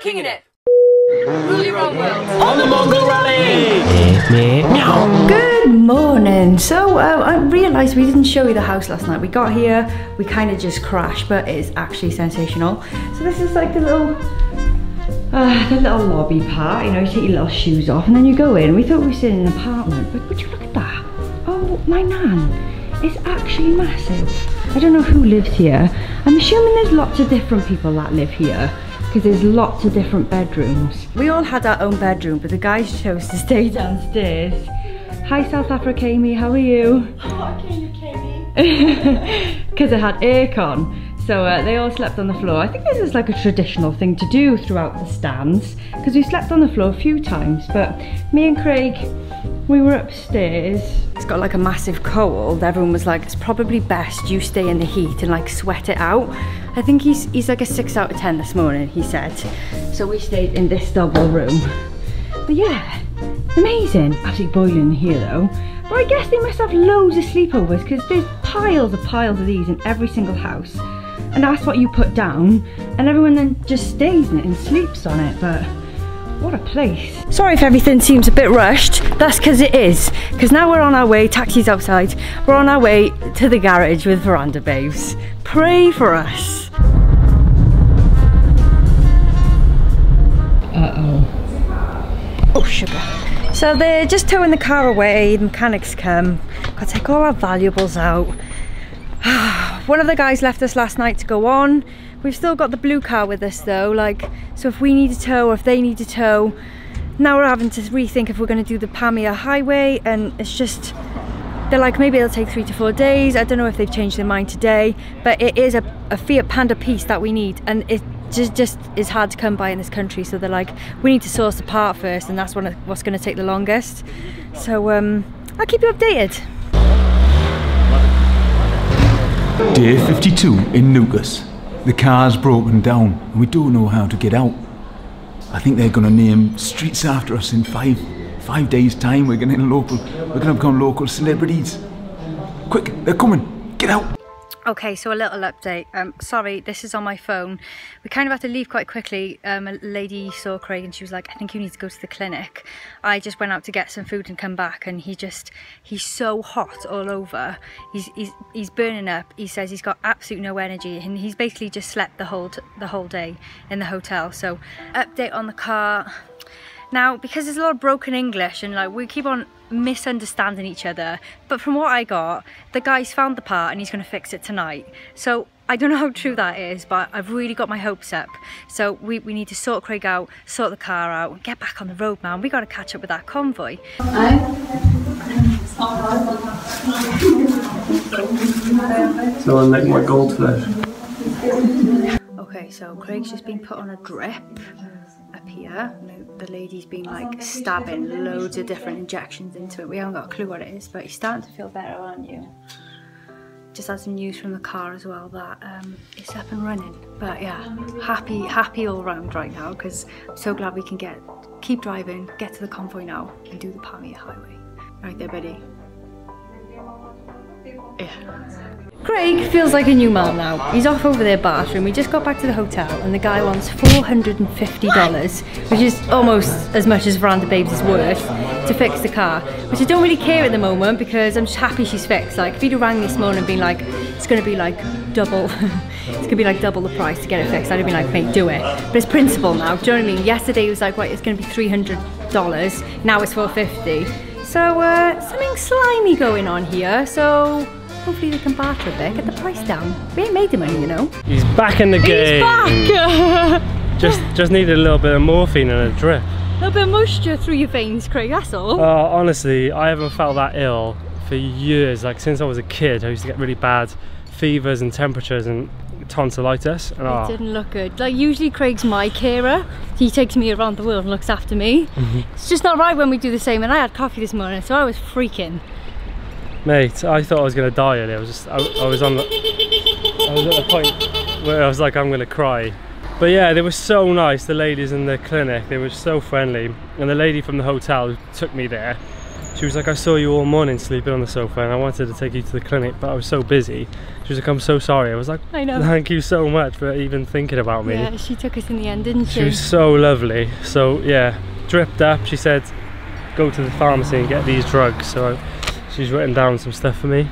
Kinging it! Rule your own world. On the Mongol rally! Good morning. So I realised we didn't show you the house last night. We got here, we kind of just crashed, but it's actually sensational. So this is like the little lobby part. You know, you take your little shoes off and then you go in. We thought we were staying in an apartment, but would you look at that? Oh, my nan. It's actually massive. I don't know who lives here. I'm assuming there's lots of different people that live here, because there's lots of different bedrooms. We all had our own bedroom, but the guys chose to stay downstairs. Hi South Africa, Amy, how are you? Oh, okay, Amy. Because it had aircon. So they all slept on the floor. I think this is like a traditional thing to do throughout the stands, because we slept on the floor a few times, but me and Craig, we were upstairs. It's got like a massive cold. Everyone was like, it's probably best you stay in the heat and like sweat it out. I think he's like a 6 out of 10 this morning, he said. So we stayed in this double room. But yeah, amazing. Absolutely boiling in here though. But I guess they must have loads of sleepovers, because there's piles of these in every single house. And that's what you put down, and everyone then just stays in it and sleeps on it. But what a place. Sorry if everything seems a bit rushed. That's because it is. Because now we're on our way, taxi's outside, we're on our way to the garage with Fferranda Babes. Pray for us. Uh-oh. Oh, sugar. So they're just towing the car away, the mechanics come. Gotta take all our valuables out. One of the guys left us last night to go on. We've still got the blue car with us though, like, so if we need a tow or if they need a tow, now we're having to rethink if we're going to do the Pamir highway, and it's just, they're like, maybe it'll take 3 to 4 days. I don't know if they've changed their mind today, but it is a Fiat Panda piece that we need, and it just is hard to come by in this country, so they're like, we need to source the part first, and that's what's going to take the longest. So I'll keep you updated. Day 52 in Lucas. The car's broken down and we don't know how to get out. I think they're gonna name streets after us in five days' time. We're gonna become local celebrities. Quick, they're coming. Get out. Okay, so a little update. Sorry, this is on my phone. We kind of had to leave quite quickly. A lady saw Craig and she was like, I think you need to go to the clinic. I just went out to get some food and come back, and he's so hot all over. He's burning up. He says he's got absolutely no energy, and he's basically just slept the whole day in the hotel. So update on the car. Now, because there's a lot of broken English and like we keep on misunderstanding each other, but from what I got, the guy's found the part and he's going to fix it tonight. So I don't know how true that is, but I've really got my hopes up. So we need to sort Craig out, sort the car out, and get back on the road, man. We got to catch up with that convoy. So I make my goldfish. Okay, so Craig's just been put on a drip up here. The lady's been like stabbing loads of different injections into it. We haven't got a clue what it is, but you're starting to feel better, aren't you? Just had some news from the car as well that it's up and running. But yeah, happy all round right now, because I'm so glad we can keep driving, get to the convoy now, and do the Pamir highway. Right there, buddy. Yeah. Craig feels like a new man now. He's off over their bathroom. We just got back to the hotel and the guy wants $450, which is almost as much as Fferranda Babes is worth, to fix the car, which I don't really care at the moment because I'm just happy she's fixed. Like, if he'd have rang this morning and been like, it's going to be like double, it's going to be like double the price to get it fixed, I'd have been like, mate, do it. But it's principle now, do you know what I mean? Yesterday it was like, right, it's going to be $300, now it's $450. So something slimy going on here, so hopefully they can barter a bit, get the price down. We ain't made the money, you know. He's back in the game. He's back! just needed a little bit of morphine and a drip. A little bit of moisture through your veins, Craig, that's all. Honestly, I haven't felt that ill for years. Like, since I was a kid, I used to get really bad fevers and temperatures and tonsillitis. And, it didn't look good. Like, usually Craig's my carer. He takes me around the world and looks after me. It's just not right when we do the same, and I had coffee this morning, so I was freaking. Mate, I thought I was going to die earlier. I was at the point where I was like, I'm going to cry. But yeah, they were so nice, the ladies in the clinic. They were so friendly. And the lady from the hotel who took me there, She was like, I saw you all morning sleeping on the sofa and I wanted to take you to the clinic, but I was so busy. She was like, I'm so sorry. I was like, I know. Thank you so much for even thinking about me. Yeah, she took us in the end, didn't she? She was so lovely. So yeah, dripped up. She said, go to the pharmacy and get these drugs. So she's written down some stuff for me.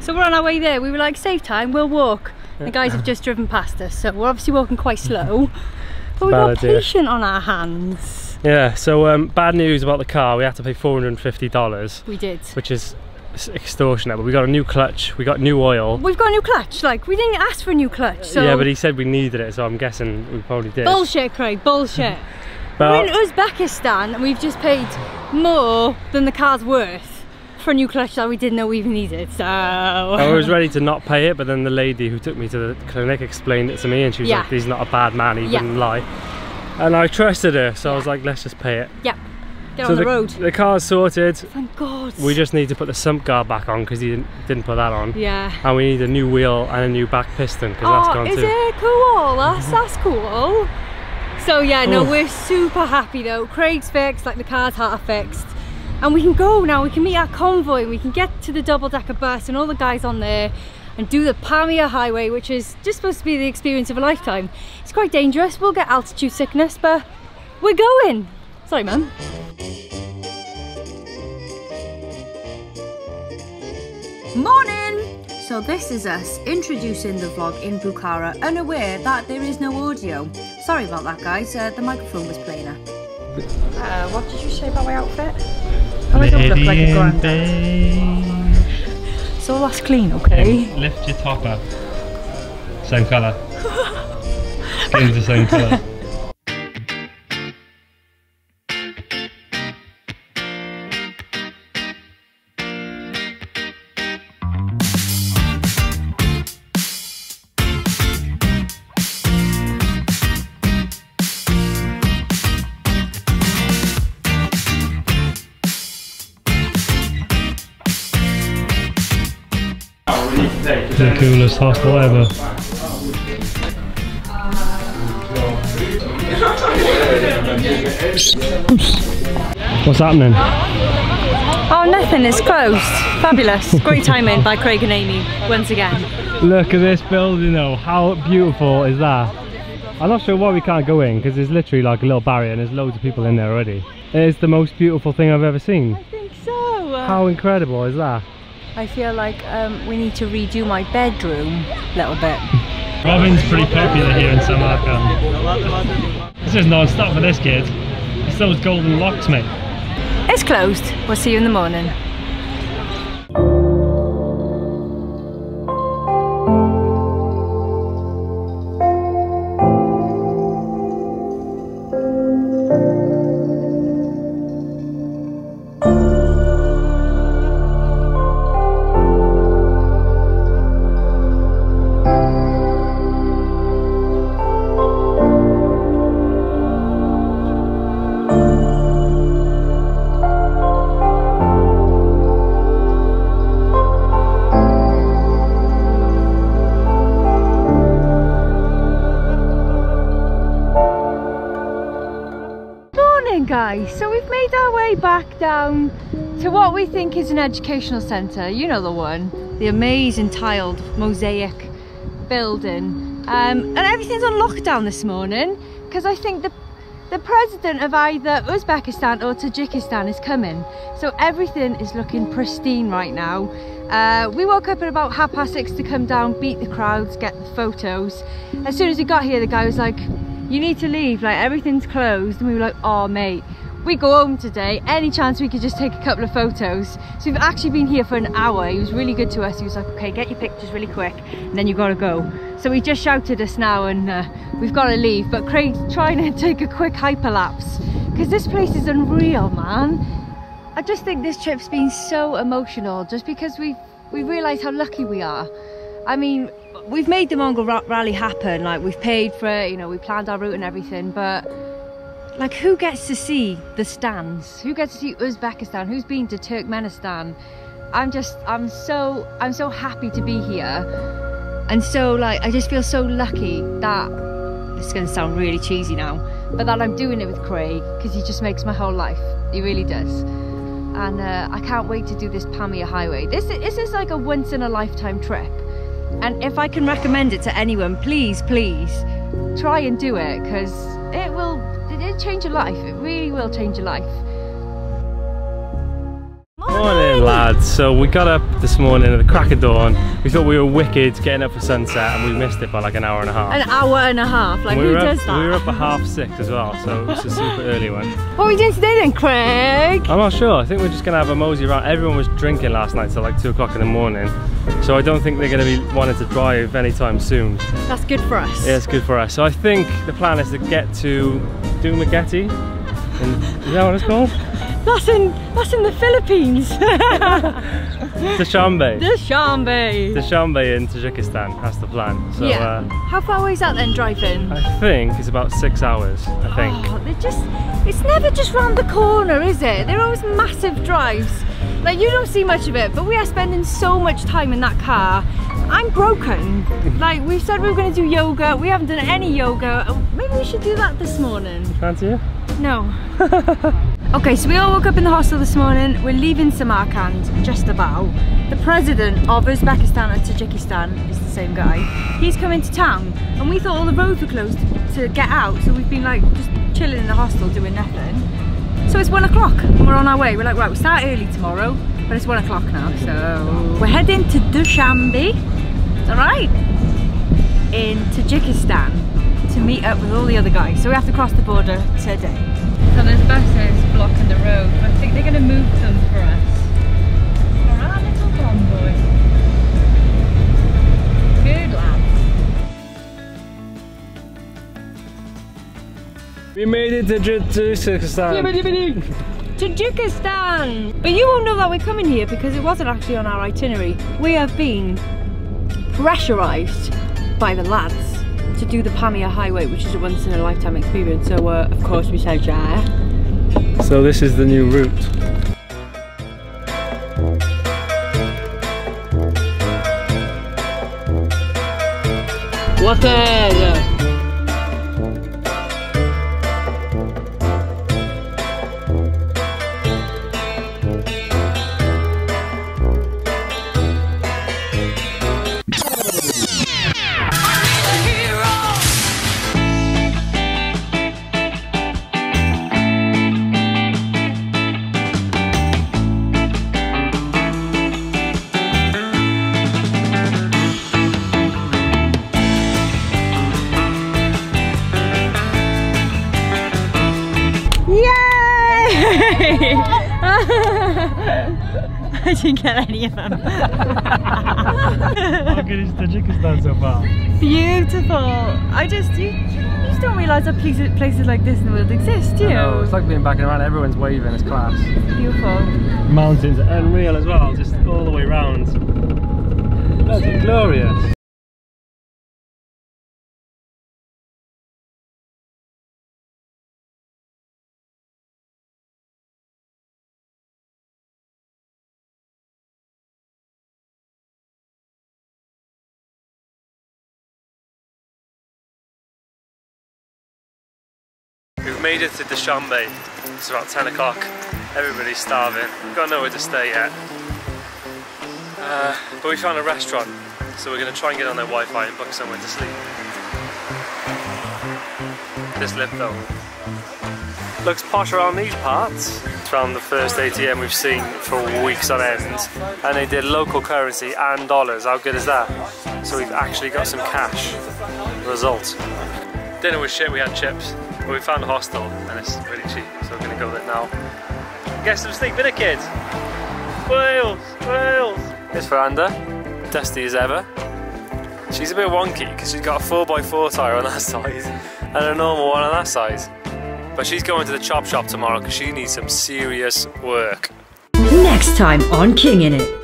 So we're on our way there. We were like, save time, we'll walk. The guys have just driven past us, so we're obviously walking quite slow. But we've got patient on our hands. Yeah, so bad news about the car. We had to pay $450. We did. Which is extortionate, but we got a new clutch, we got new oil. We've got a new clutch, like we didn't ask for a new clutch. So yeah, but he said we needed it, so I'm guessing we probably did. Bullshit, Craig, bullshit. We're in Uzbekistan and we've just paid more than the car's worth for a new clutch that we didn't know we even needed, so... I was ready to not pay it, but then the lady who took me to the clinic explained it to me and she was like, he's not a bad man, he wouldn't lie. And I trusted her, so I was like, let's just pay it. Yep. Get on the road. The car's sorted. Thank God. We just need to put the sump guard back on because he didn't put that on. Yeah. And we need a new wheel and a new back piston because that's gone too. Is it cool? That's cool. So yeah, no, we're super happy though. Craig's fixed, like the car's half fixed. And we can go now, we can meet our convoy, we can get to the double-decker bus and all the guys on there and do the Pamir Highway, which is just supposed to be the experience of a lifetime. It's quite dangerous, we'll get altitude sickness, but we're going. Sorry, Mum. Morning! So this is us introducing the vlog in Bukhara, unaware that there is no audio. Sorry about that, guys, the microphone was playing up. What did you say about my outfit? Oh, I don't look like a granddad. So that's clean, okay? Lift your top up. Same colour. Skin's the same colour. The coolest hostel ever. What's happening? Oh, nothing, it's closed. Fabulous. Great timing by Craig and Amy once again. Look at this building though, how beautiful is that? I'm not sure why we can't go in because there's literally like a little barrier and there's loads of people in there already. It is the most beautiful thing I've ever seen. I think so. How incredible is that? I feel like we need to redo my bedroom a little bit. Robin's pretty popular here in Samarkand. This is non-stop for this kid. It's those golden locks, mate. It's closed. We'll see you in the morning. Guys, so we've made our way back down to what we think is an educational centre. You know the one, the amazing tiled mosaic building, and everything's on lockdown this morning because I think the president of either Uzbekistan or Tajikistan is coming, so everything is looking pristine right now. We woke up at about 6:30 to come down, beat the crowds, get the photos. As soon as we got here, the guy was like, you need to leave, like everything's closed. And we were like, oh mate, we go home today, any chance we could just take a couple of photos. So we've actually been here for an hour. He was really good to us. He was like, okay, get your pictures really quick and then you gotta go. So he just shouted us now and we've got to leave, but Craig's trying to take a quick hyperlapse because this place is unreal, man. I just think this trip's been so emotional just because we realised how lucky we are. I mean, we've made the Mongol rally happen, like we've paid for it, you know, we planned our route and everything, but like who gets to see the stands? Who gets to see Uzbekistan? Who's been to Turkmenistan? I'm so happy to be here. And so like, I just feel so lucky that, this is gonna sound really cheesy now, but that I'm doing it with Craig because he just makes my whole life. He really does. and I can't wait to do this Pamir Highway. This is like a once in a lifetime trip, and if I can recommend it to anyone, please try and do it, because it'll change your life. It really will change your life. Morning lads, so we got up this morning at the crack of dawn. We thought we were wicked getting up for sunset, and we missed it by like an hour and a half. An hour and a half, like who does that? We were up at 6:30 as well, so it was a super early one. What are we doing today then, Craig? I'm not sure, I think we're just going to have a mosey around. Everyone was drinking last night till like 2 o'clock in the morning, so I don't think they're going to be wanting to drive anytime soon. That's good for us. Yeah, it's good for us. So I think the plan is to get to Dumageti. Is that what it's called? That's in the Philippines. Dushanbe. Dushanbe in Tajikistan. That's the plan. So, yeah. How far away is that then, driving? I think it's about 6 hours. I think. Oh, it's never just round the corner, is it? They're always massive drives. Like, you don't see much of it, but we are spending so much time in that car. I'm broken. Like, we said we were going to do yoga. We haven't done any yoga. Maybe we should do that this morning. Fancy you? No. Okay, so we all woke up in the hostel this morning. We're leaving Samarkand just about. The president of Uzbekistan and Tajikistan is the same guy. He's coming to town, and we thought all the roads were closed to get out, so we've been like just chilling in the hostel doing nothing. So it's 1 o'clock and we're on our way. We're like, right, we start early tomorrow, but it's 1 o'clock now, so we're heading to Dushanbe, all right, in Tajikistan to meet up with all the other guys. So we have to cross the border today. So there's buses blocking the road, but I think they're going to move them for us. For our little convoy. Good lads. We made it to Tajikistan. Tajikistan! But you won't know that we're coming here because it wasn't actually on our itinerary. We have been pressurised by the lads to do the Pamir Highway, which is a once in a lifetime experience, so of course we said yeah. So this is the new route. What the? I didn't get any of them. How good is Tajikistan so far? Beautiful. You just don't realise that places like this in the world exist, do you? No, it's like being back around. Everyone's waving. It's class. Beautiful. Mountains are unreal as well, just all the way round. Bloody glorious. We've made it to Dushanbe. It's about 10 o'clock. Everybody's starving. We've got nowhere to stay yet. But we found a restaurant, so we're going to try and get on their Wi-Fi and book somewhere to sleep. This lip though. Looks posh around these parts. It's found the first ATM we've seen for weeks on end. And they did local currency and dollars. How good is that? So we've actually got some cash. Result. Dinner was shit, we had chips. But we found a hostel and it's really cheap, so we're going to go there now. Get some sleep, innit kids? Wales, Wales! Here's Fferranda, dusty as ever. She's a bit wonky because she's got a 4x4 tyre on that side and a normal one on that side. But she's going to the chop shop tomorrow because she needs some serious work. Next time on King In It.